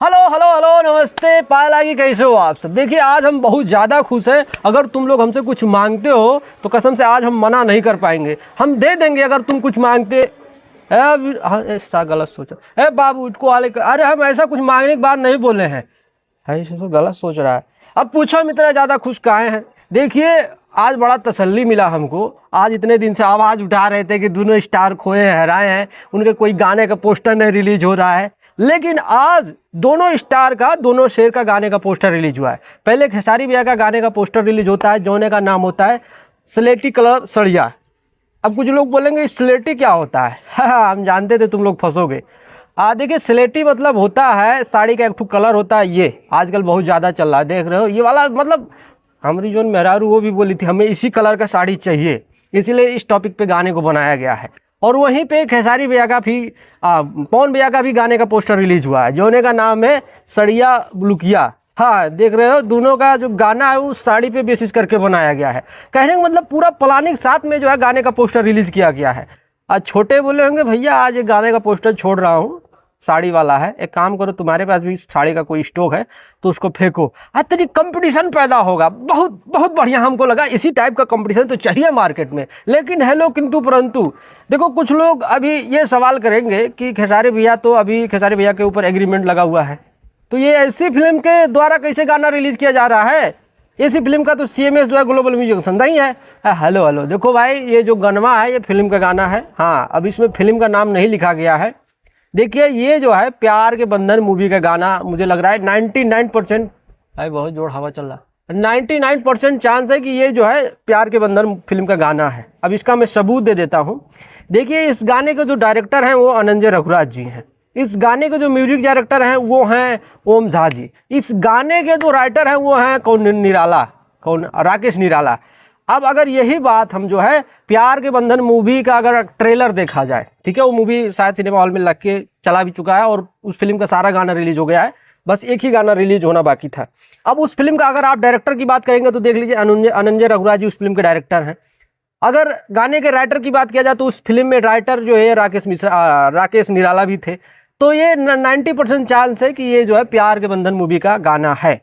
Hello hello hello नमस्ते पायलागी, कैसे हो आप सब। देखिए आज हम बहुत ज़्यादा खुश हैं। अगर तुम लोग हमसे कुछ मांगते हो तो कसम से आज हम मना नहीं कर पाएंगे, हम दे देंगे अगर तुम कुछ मांगते। ऐसा गलत सोचा है बाबू, इटको वाले अरे हम ऐसा कुछ मांगने की बात नहीं बोले हैं। है इसे तो गलत सोच रहा है। अब पूछो हम इतना ज़्यादा खुश काहे हैं। देखिए आज बड़ा तसल्ली मिला हमको। आज इतने दिन से आवाज़ उठा रहे थे कि दोनों स्टार खोए हैं, हराए हैं, उनके कोई गाने का पोस्टर नहीं रिलीज हो रहा है, लेकिन आज दोनों स्टार का, दोनों शेर का गाने का पोस्टर रिलीज हुआ है। पहले खेसारी भैया का गाने का पोस्टर रिलीज होता है, जोने का नाम होता है स्लेटी कलर सड़िया। अब कुछ लोग बोलेंगे स्लेटी क्या होता है। हम जानते थे तुम लोग फंसोगे। देखिए स्लेटी मतलब होता है साड़ी का एक ठो कलर होता है, ये आजकल बहुत ज़्यादा चल रहा है, देख रहे हो ये वाला। मतलब हमारी जो मेहरारू वो भी बोली थी हमें इसी कलर का साड़ी चाहिए, इसीलिए इस टॉपिक पे गाने को बनाया गया है। और वहीं पे खेसारी भैया का भी पवन भैया का भी गाने का पोस्टर रिलीज हुआ है, जोने का नाम है सड़िया बुलुकिया। हाँ देख रहे हो, दोनों का जो गाना है वो साड़ी पे बेसिस करके बनाया गया है। कहने का मतलब पूरा प्लानिंग साथ में जो है गाने का पोस्टर रिलीज किया गया है। आज छोटे बोले होंगे भैया आज एक गाने का पोस्टर छोड़ रहा हूँ, साड़ी वाला है, एक काम करो तुम्हारे पास भी साड़ी का कोई स्टॉक है तो उसको फेंको। आज तेरी कंपटीशन पैदा होगा। बहुत बहुत बढ़िया हमको लगा, इसी टाइप का कंपटीशन तो चाहिए मार्केट में। लेकिन हेलो किंतु परंतु, देखो कुछ लोग अभी ये सवाल करेंगे कि खेसारी भैया तो अभी खेसारी भैया के ऊपर एग्रीमेंट लगा हुआ है, तो ये ऐसी फिल्म के द्वारा कैसे गाना रिलीज किया जा रहा है। इसी फिल्म का तो CMS जो है ग्लोबल म्यूजिक संधा ही है। हेलो हेलो देखो भाई, ये जो गनवा है ये फिल्म का गाना है। हाँ अब इसमें फिल्म का नाम नहीं लिखा गया है। देखिए ये जो है प्यार के बंधन मूवी का गाना, मुझे लग रहा है 99% भाई बहुत जोर हवा चल रहा है, 99% चांस है कि ये जो है प्यार के बंधन फिल्म का गाना है। अब इसका मैं सबूत दे देता हूँ। देखिए इस गाने के जो डायरेक्टर हैं वो अनंजय रघुराज जी हैं। इस गाने के जो म्यूजिक डायरेक्टर हैं वो हैं ओम झा जी। इस गाने के जो राइटर हैं वो हैं राकेश निराला। अब अगर यही बात हम जो है प्यार के बंधन मूवी का अगर ट्रेलर देखा जाए, ठीक है, वो मूवी शायद सिनेमा हॉल में लग के चला भी चुका है और उस फिल्म का सारा गाना रिलीज हो गया है, बस एक ही गाना रिलीज होना बाकी था। अब उस फिल्म का अगर आप डायरेक्टर की बात करेंगे तो देख लीजिए अनंजय रघुराज जी उस फिल्म के डायरेक्टर हैं। अगर गाने के राइटर की बात किया जाए तो उस फिल्म में राइटर जो है राकेश निराला भी थे। तो ये 90% चांस है कि ये जो है प्यार के बंधन मूवी का गाना है,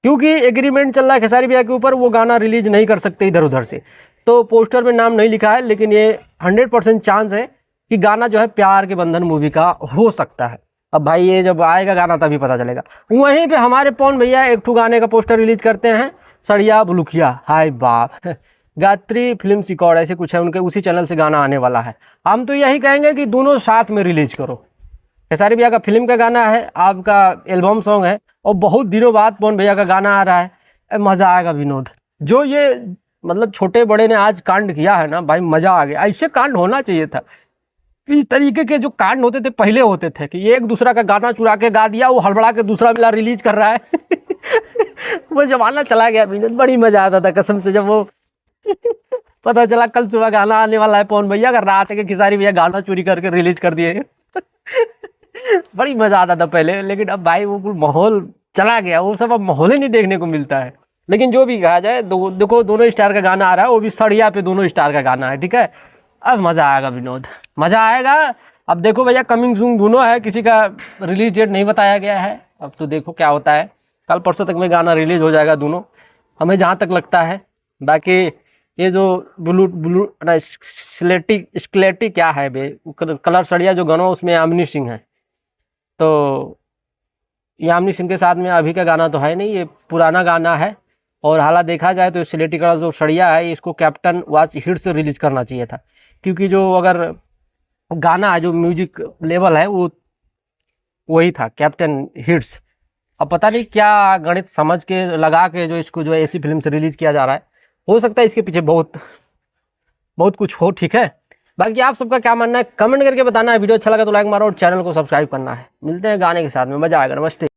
क्योंकि एग्रीमेंट चल रहा है खेसारी भैया के ऊपर, वो गाना रिलीज नहीं कर सकते इधर उधर से। तो पोस्टर में नाम नहीं लिखा है, लेकिन ये 100% चांस है कि गाना जो है प्यार के बंधन मूवी का हो सकता है। अब भाई ये जब आएगा गाना तभी पता चलेगा। वहीं पे हमारे पवन भैया एक ठो गाने का पोस्टर रिलीज करते हैं, सड़िया बुलुकिया। हाय बाप, गायत्री फिल्म रिकॉर्ड ऐसे कुछ है उनके, उसी चैनल से गाना आने वाला है। हम तो यही कहेंगे कि दोनों साथ में रिलीज करो। खेसारी भैया का फिल्म का गाना है, आपका एल्बम सॉन्ग है, और बहुत दिनों बाद पवन भैया का गाना आ रहा है। मज़ा आएगा विनोद। जो ये मतलब छोटे बड़े ने आज कांड किया है ना भाई, मज़ा आ गया। ऐसे कांड होना चाहिए था। इस तरीके के जो कांड होते थे पहले होते थे कि एक दूसरा का गाना चुरा के गा दिया, वो हड़बड़ा के दूसरा मिला रिलीज कर रहा है। वो जमाना चला गया विनोद, बड़ी मज़ा आता था कसम से। जब वो पता चला कल सुबह गाना आने वाला है पवन भैया का, रात के खेसारी भैया गाना चोरी करके रिलीज कर दिए। बड़ी मजा आता था पहले, लेकिन अब भाई वो माहौल चला गया, वो सब अब माहौल ही नहीं देखने को मिलता है। लेकिन जो भी कहा जाए, देखो दोनों स्टार का गाना आ रहा है, वो भी सड़िया पे दोनों स्टार का गाना है, ठीक है। अब मजा आएगा विनोद, मजा आएगा। अब देखो भैया कमिंग सून दोनों है, किसी का रिलीज डेट नहीं बताया गया है। अब तो देखो क्या होता है, कल परसों तक में गाना रिलीज हो जाएगा दोनों, हमें जहाँ तक लगता है। बाकी ये जो स्लेटी क्या है बे, कलर सड़िया जो गाना उसमें यामिनी सिंह है, तो यामिनी सिंह के साथ में अभी का गाना तो है नहीं, ये पुराना गाना है। और हालांकि देखा जाए तो स्लेटी कलर जो सड़िया है इसको कैप्टन वॉच हिट से रिलीज करना चाहिए था, क्योंकि जो अगर गाना है जो म्यूजिक लेवल है वो वही था कैप्टन हिट्स। अब पता नहीं क्या गणित समझ के लगा के जो इसको जो है ऐसी फिल्म से रिलीज किया जा रहा है, हो सकता है इसके पीछे बहुत कुछ हो, ठीक है। बाकी आप सबका क्या मानना है कमेंट करके बताना है। वीडियो अच्छा लगा तो लाइक मारो और चैनल को सब्सक्राइब करना है। मिलते हैं गाने के साथ में, मजा आएगा। नमस्ते।